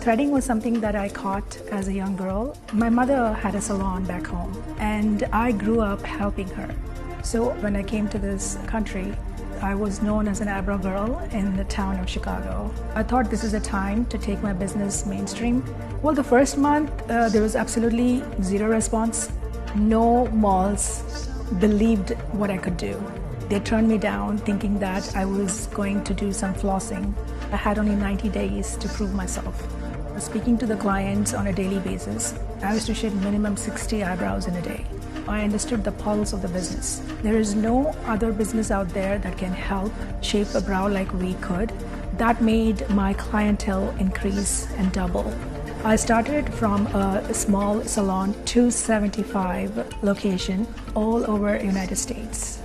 Threading was something that I caught as a young girl. My mother had a salon back home, and I grew up helping her. So when I came to this country, I was known as an eyebrow girl in the town of Chicago. I thought this is a time to take my business mainstream. Well, the first month, there was absolutely zero response. No malls believed what I could do. They turned me down thinking that I was going to do some flossing. I had only 90 days to prove myself. Speaking to the clients on a daily basis, I used to shave minimum 60 eyebrows in a day. I understood the pulse of the business. There is no other business out there that can help shape a brow like we could. That made my clientele increase and double. I started from a small salon to 75 location all over the United States.